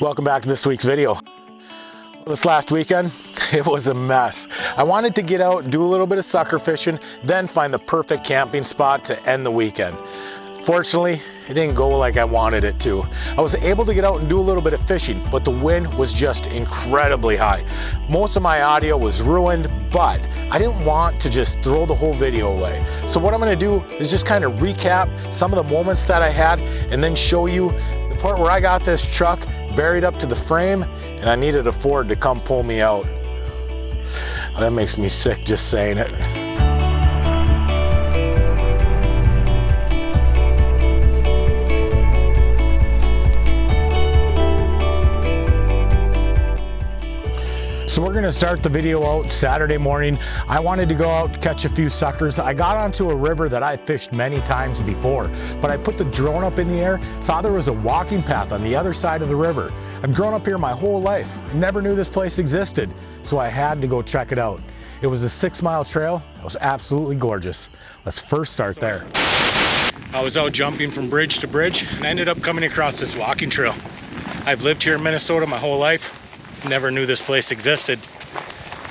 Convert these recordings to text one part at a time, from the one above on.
Welcome back to this week's video. This last weekend, it was a mess. I wanted to get out, do a little bit of sucker fishing, then find the perfect camping spot to end the weekend. Fortunately, it didn't go like I wanted it to. I was able to get out and do a little bit of fishing, but the wind was just incredibly high. Most of my audio was ruined, but I didn't want to just throw the whole video away. So what I'm gonna do is just kind of recap some of the moments that I had and then show you the part where I got this truck buried up to the frame and I needed a Ford to come pull me out. That makes me sick just saying it. So we're gonna start the video out Saturday morning. I wanted to go out, catch a few suckers. I got onto a river that I fished many times before, but I put the drone up in the air, saw there was a walking path on the other side of the river. I've grown up here my whole life. Never knew this place existed, so I had to go check it out. It was a 6-mile trail. It was absolutely gorgeous. Let's first start there. I was out jumping from bridge to bridge and I ended up coming across this walking trail. I've lived here in Minnesota my whole life. Never knew this place existed.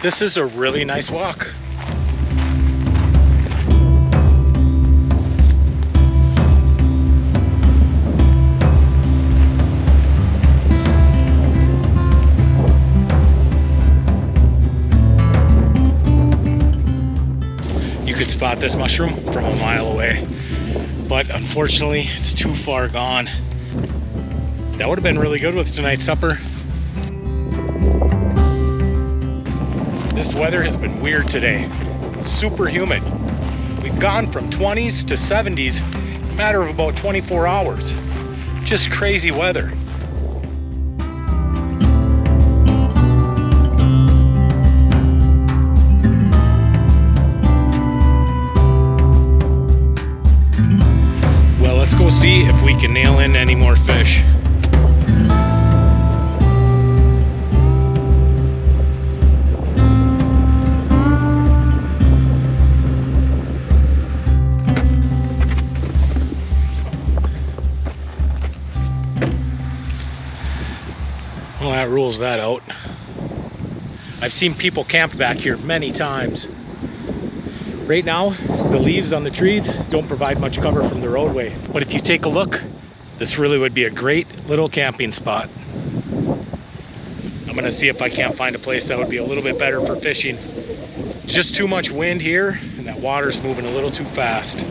This is a really nice walk. You could spot this mushroom from a mile away, but unfortunately it's too far gone. That would have been really good with tonight's supper. This weather has been weird today. Super humid. We've gone from 20s to 70s in a matter of about 24 hours. Just crazy weather. Well, let's go see if we can nail in any more fish. Well, that rules that out. I've seen people camped back here many times. Right now, the leaves on the trees don't provide much cover from the roadway. But if you take a look, this really would be a great little camping spot. I'm gonna see if I can't find a place that would be a little bit better for fishing. It's just too much wind here and that water's moving a little too fast.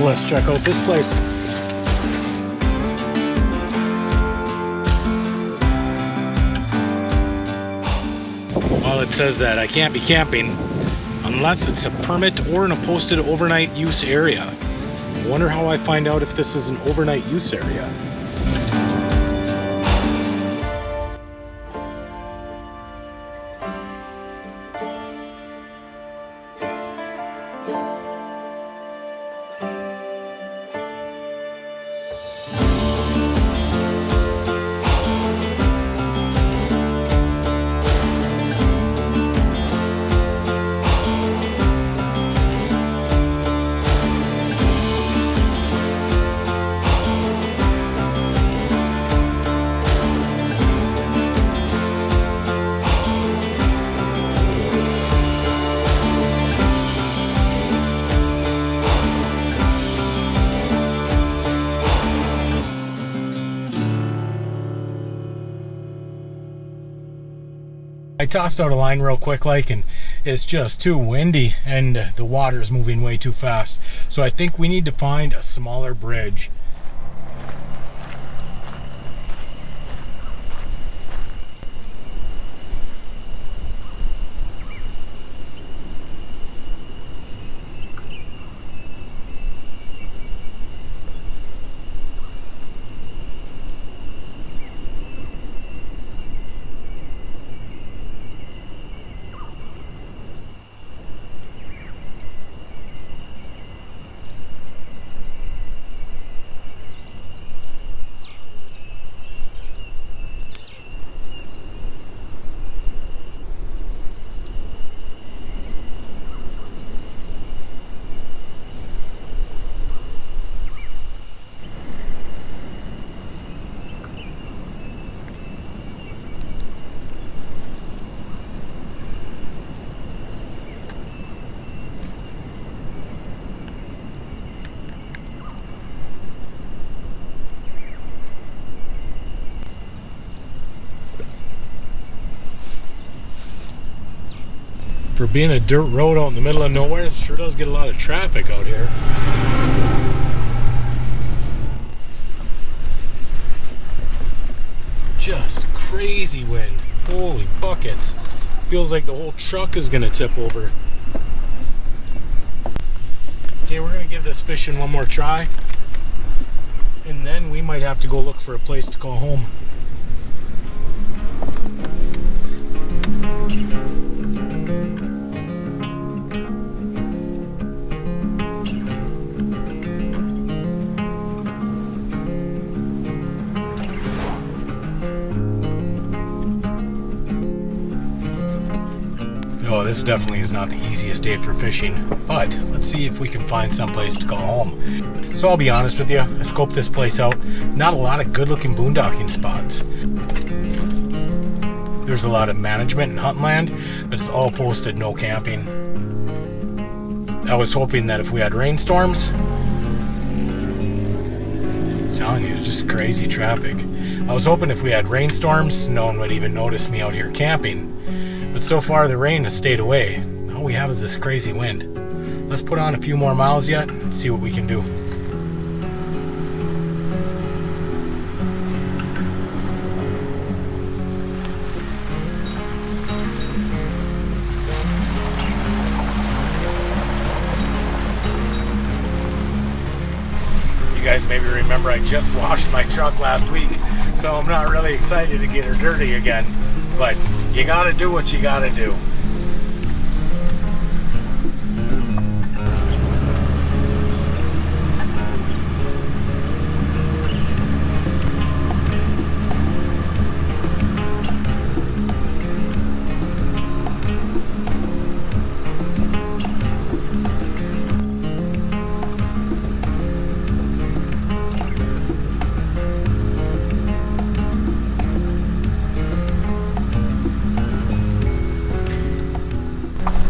Let's check out this place. Well, it says that I can't be camping unless it's a permit or in a posted overnight use area. I wonder how I find out if this is an overnight use area. I tossed out a line real quick and it's just too windy and the water is moving way too fast. So I think we need to find a smaller bridge. For being a dirt road out in the middle of nowhere, it sure does get a lot of traffic out here. Just crazy wind. Holy buckets. Feels like the whole truck is gonna tip over. Okay, we're gonna give this fishing one more try. And then we might have to go look for a place to call home. Oh, this definitely is not the easiest day for fishing, but let's see if we can find someplace to call home. So I'll be honest with you, I scoped this place out. Not a lot of good looking boondocking spots. There's a lot of management and hunt land, but it's all posted no camping. I was hoping that if we had rainstorms, I'm telling you, it's just crazy traffic. I was hoping if we had rainstorms, no one would even notice me out here camping. But so far the rain has stayed away. All we have is this crazy wind. Let's put on a few more miles yet and see what we can do. You guys maybe remember I just washed my truck last week, so I'm not really excited to get her dirty again. But you gotta do what you gotta do.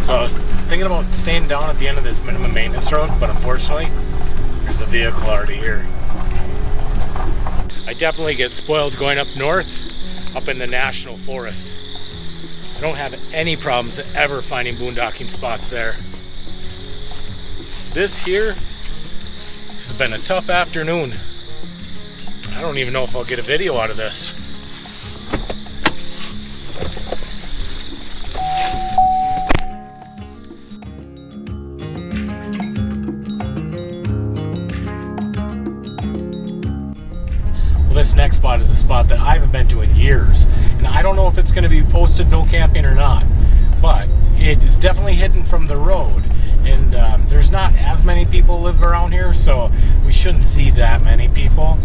So I was thinking about staying down at the end of this minimum maintenance road, but unfortunately, there's a vehicle already here. I definitely get spoiled going up north, up in the National Forest. I don't have any problems ever finding boondocking spots there. This here has been a tough afternoon. I don't even know if I'll get a video out of this. This next spot is a spot that I haven't been to in years, and I don't know if it's going to be posted no camping or not, but it is definitely hidden from the road, and there's not as many people live around here, so we shouldn't see that many people.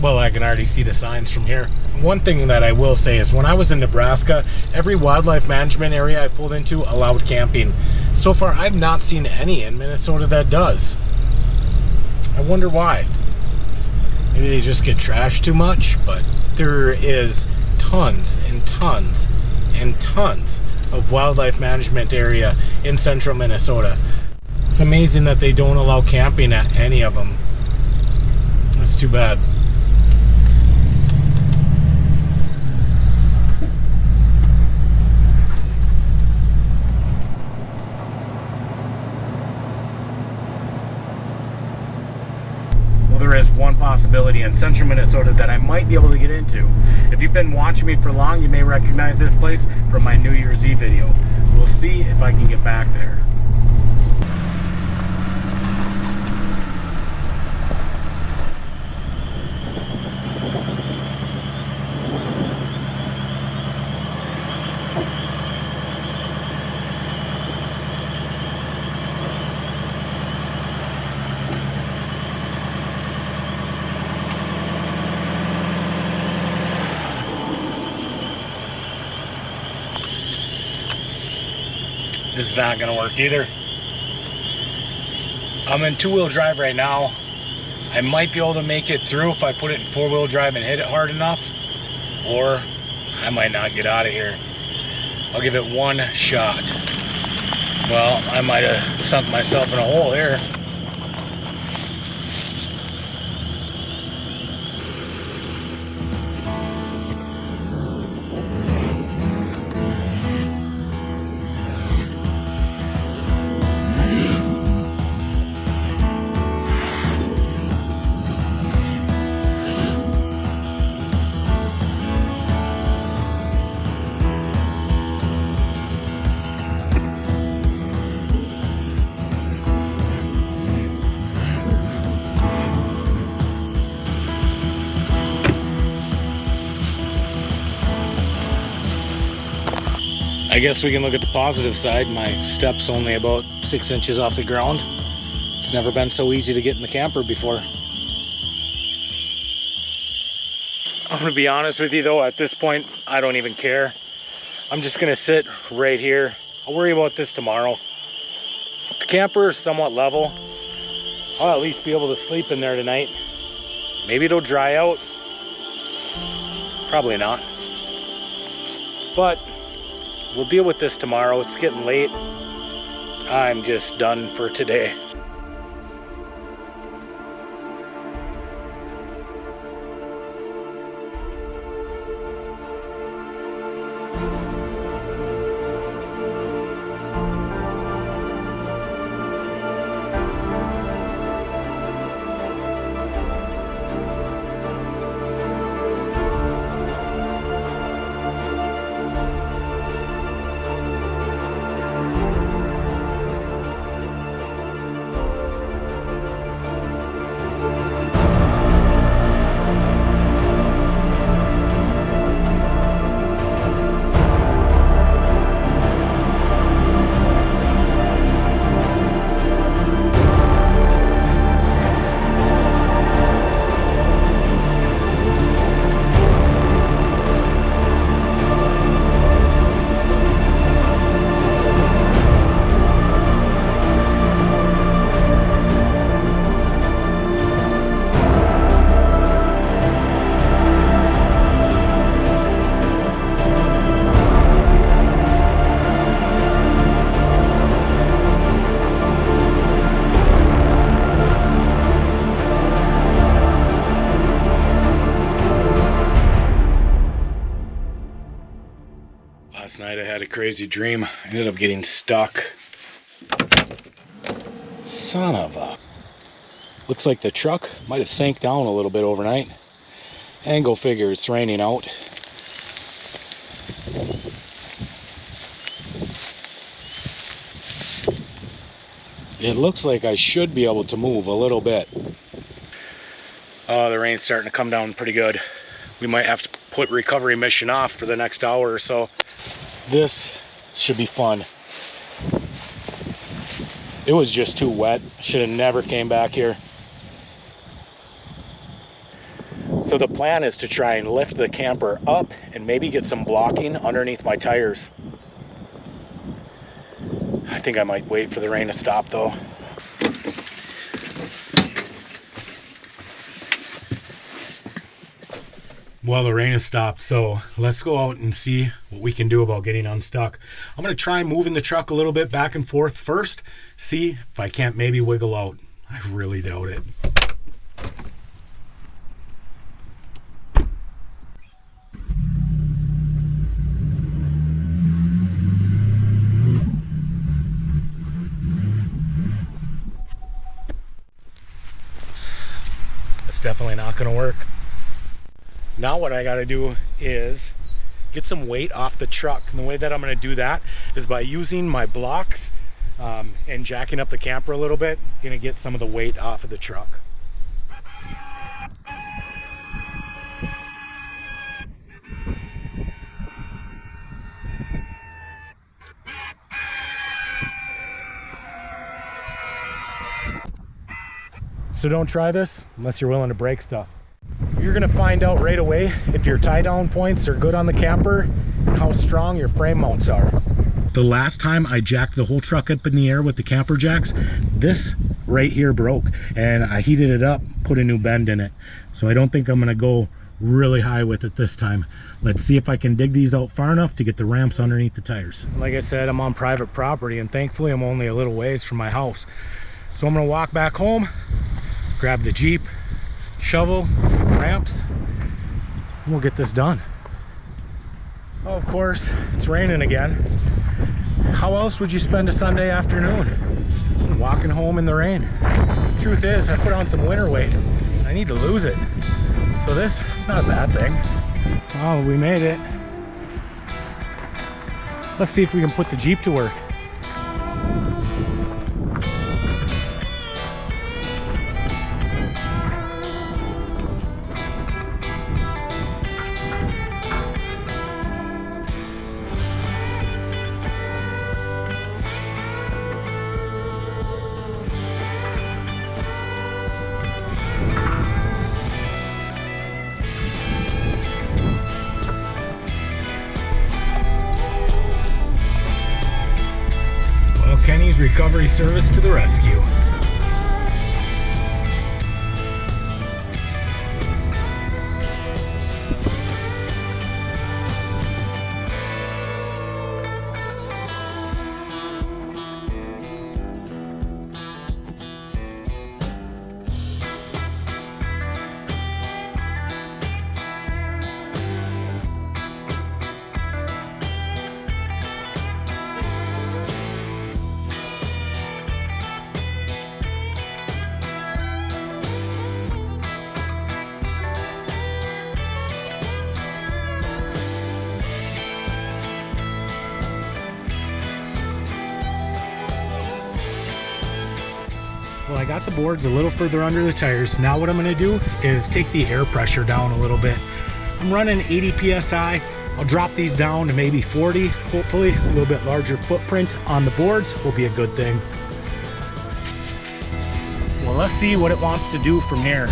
Well, I can already see the signs from here. One thing that I will say is when I was in Nebraska, every wildlife management area I pulled into allowed camping. So far, I've not seen any in Minnesota that does. I wonder why. Maybe they just get trashed too much, but there is tons and tons and tons of wildlife management area in central Minnesota. It's amazing that they don't allow camping at any of them. That's too bad. There is one possibility in central Minnesota that I might be able to get into. If you've been watching me for long, you may recognize this place from my New Year's Eve video. We'll see if I can get back there. This is not gonna work either. I'm in two-wheel drive right now. I might be able to make it through if I put it in four-wheel drive and hit it hard enough, or I might not get out of here. I'll give it one shot. Well, I might have sunk myself in a hole here. I guess we can look at the positive side. My step's only about 6 inches off the ground. It's never been so easy to get in the camper before. I'm gonna be honest with you though, at this point, I don't even care. I'm just gonna sit right here. I'll worry about this tomorrow. The camper is somewhat level. I'll at least be able to sleep in there tonight. Maybe it'll dry out. Probably not. But we'll deal with this tomorrow. It's getting late. I'm just done for today. Last night I had a crazy dream. I ended up getting stuck. Son of a... Looks like the truck might have sank down a little bit overnight. And go figure, it's raining out. It looks like I should be able to move a little bit. Oh, the rain's starting to come down pretty good. We might have to put recovery mission off for the next hour or so. This should be fun. It was just too wet. Should have never came back here. So the plan is to try and lift the camper up and maybe get some blocking underneath my tires. I think I might wait for the rain to stop though. Well, the rain has stopped, so let's go out and see what we can do about getting unstuck. I'm going to try moving the truck a little bit back and forth first, see if I can't maybe wiggle out. I really doubt it. That's definitely not going to work. Now what I got to do is get some weight off the truck. And the way that I'm going to do that is by using my blocks and jacking up the camper a little bit. I'm going to get some of the weight off of the truck. So don't try this unless you're willing to break stuff. You're gonna find out right away if your tie down points are good on the camper and how strong your frame mounts are. The last time I jacked the whole truck up in the air with the camper jacks, this right here broke and I heated it up, put a new bend in it. So I don't think I'm gonna go really high with it this time. Let's see if I can dig these out far enough to get the ramps underneath the tires. Like I said, I'm on private property, and thankfully I'm only a little ways from my house. So I'm gonna walk back home, grab the Jeep, shovel, ramps, and we'll get this done. Oh, of course, it's raining again. How else would you spend a Sunday afternoon? Walking home in the rain. Truth is, I put on some winter weight. I need to lose it. So this, it's not a bad thing. Oh, we made it. Let's see if we can put the Jeep to work. Kenny's Recovery Service to the rescue. Well, I got the boards a little further under the tires. Now what I'm gonna do is take the air pressure down a little bit. I'm running 80 PSI. I'll drop these down to maybe 40. Hopefully a little bit larger footprint on the boards will be a good thing. Well, let's see what it wants to do from here.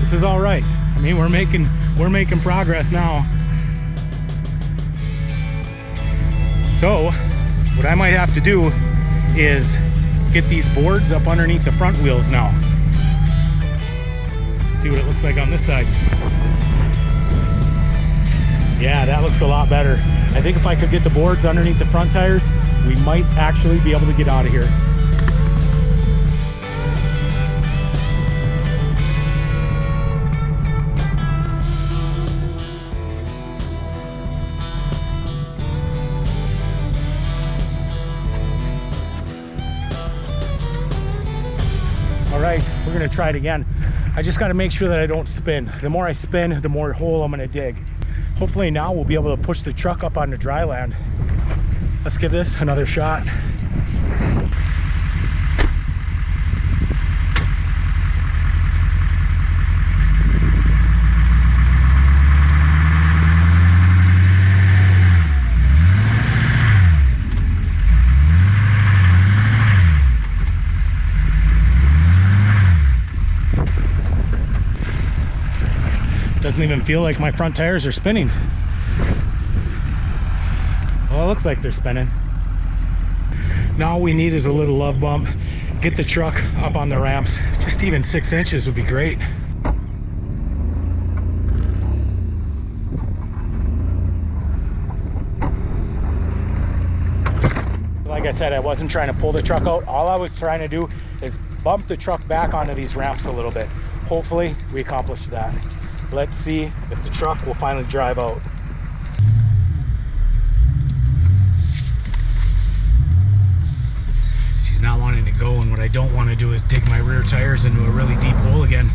This is all right. I mean, we're making progress now. So what I might have to do is get these boards up underneath the front wheels now. See what it looks like on this side. Yeah, that looks a lot better. I think if I could get the boards underneath the front tires, we might actually be able to get out of here. All right, we're gonna try it again. I just gotta make sure that I don't spin. The more I spin, the more hole I'm gonna dig. Hopefully now we'll be able to push the truck up onto dry land. Let's give this another shot. Doesn't even feel like my front tires are spinning. Well, it looks like they're spinning. Now all we need is a little love bump. Get the truck up on the ramps. Just even 6 inches would be great. Like I said, I wasn't trying to pull the truck out. All I was trying to do is bump the truck back onto these ramps a little bit. Hopefully we accomplished that. Let's see if the truck will finally drive out. She's not wanting to go, and what I don't want to do is dig my rear tires into a really deep hole again.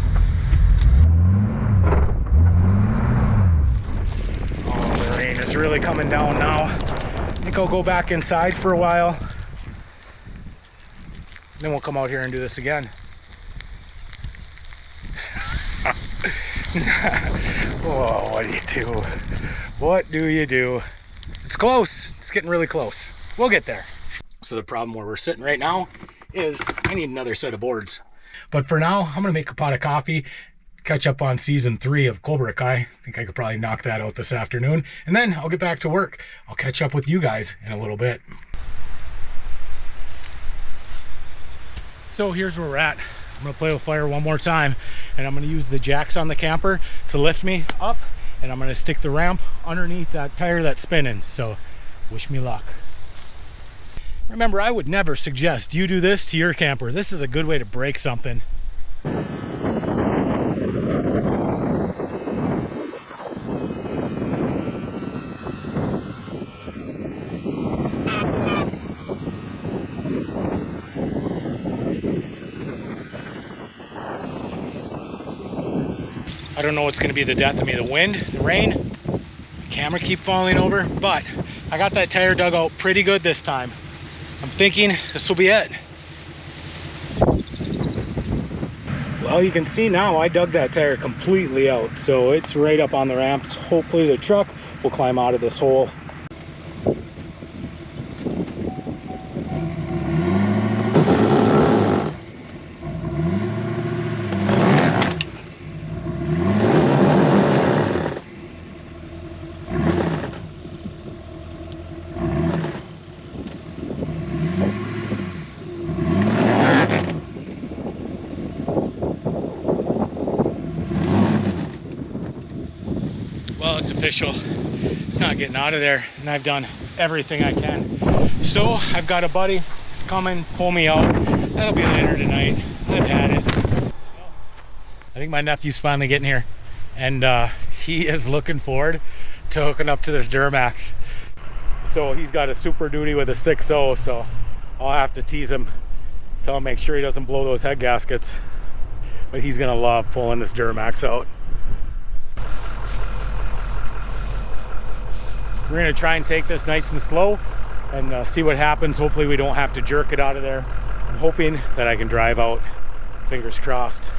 Oh, the rain is really coming down now. I think I'll go back inside for a while. Then we'll come out here and do this again. Oh, what do you do? What do you do? It's close. It's getting really close. We'll get there. So the problem where we're sitting right now is I need another set of boards. But for now, I'm gonna make a pot of coffee, catch up on season 3 of Cobra Kai. I think I could probably knock that out this afternoon. And then I'll get back to work. I'll catch up with you guys in a little bit. So here's where we're at. I'm gonna play with fire one more time, and I'm gonna use the jacks on the camper to lift me up, and I'm gonna stick the ramp underneath that tire that's spinning. So wish me luck. Remember, I would never suggest you do this to your camper. This is a good way to break something. I don't know what's gonna be the death of me. The wind, the rain, the camera keep falling over, but I got that tire dug out pretty good this time. I'm thinking this will be it. Well, you can see now I dug that tire completely out, so it's right up on the ramps. Hopefully the truck will climb out of this hole. Well, it's official. It's not getting out of there, and I've done everything I can. So I've got a buddy come and pull me out. That'll be later tonight. I've had it. I think my nephew's finally getting here, and he is looking forward to hooking up to this Duramax. So he's got a Super Duty with a 6.0, so I'll have to tease him, tell him make sure he doesn't blow those head gaskets. But he's gonna love pulling this Duramax out. We're gonna try and take this nice and slow and see what happens. Hopefully we don't have to jerk it out of there. I'm hoping that I can drive out, fingers crossed.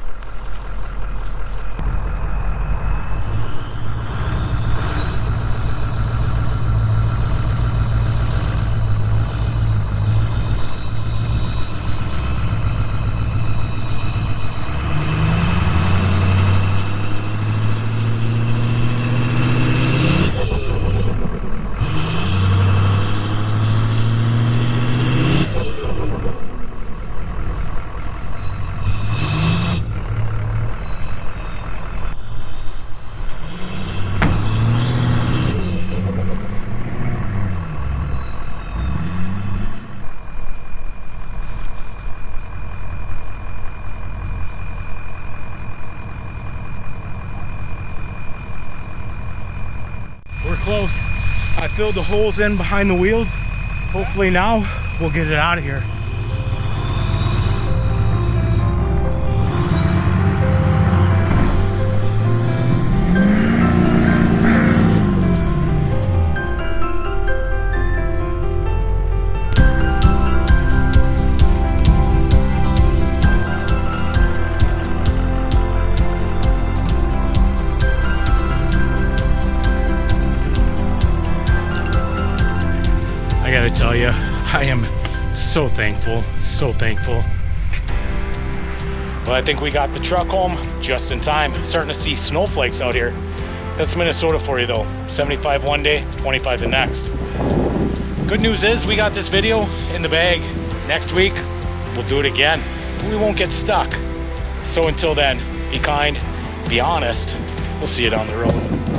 Close. I filled the holes in behind the wheels. Hopefully now we'll get it out of here. I gotta tell you, I am so thankful, so thankful. Well, I think we got the truck home just in time. Starting to see snowflakes out here. That's Minnesota for you though. 75 one day, 25 the next. Good news is we got this video in the bag. Next week, we'll do it again. We won't get stuck. So until then, be kind, be honest. We'll see you down the road.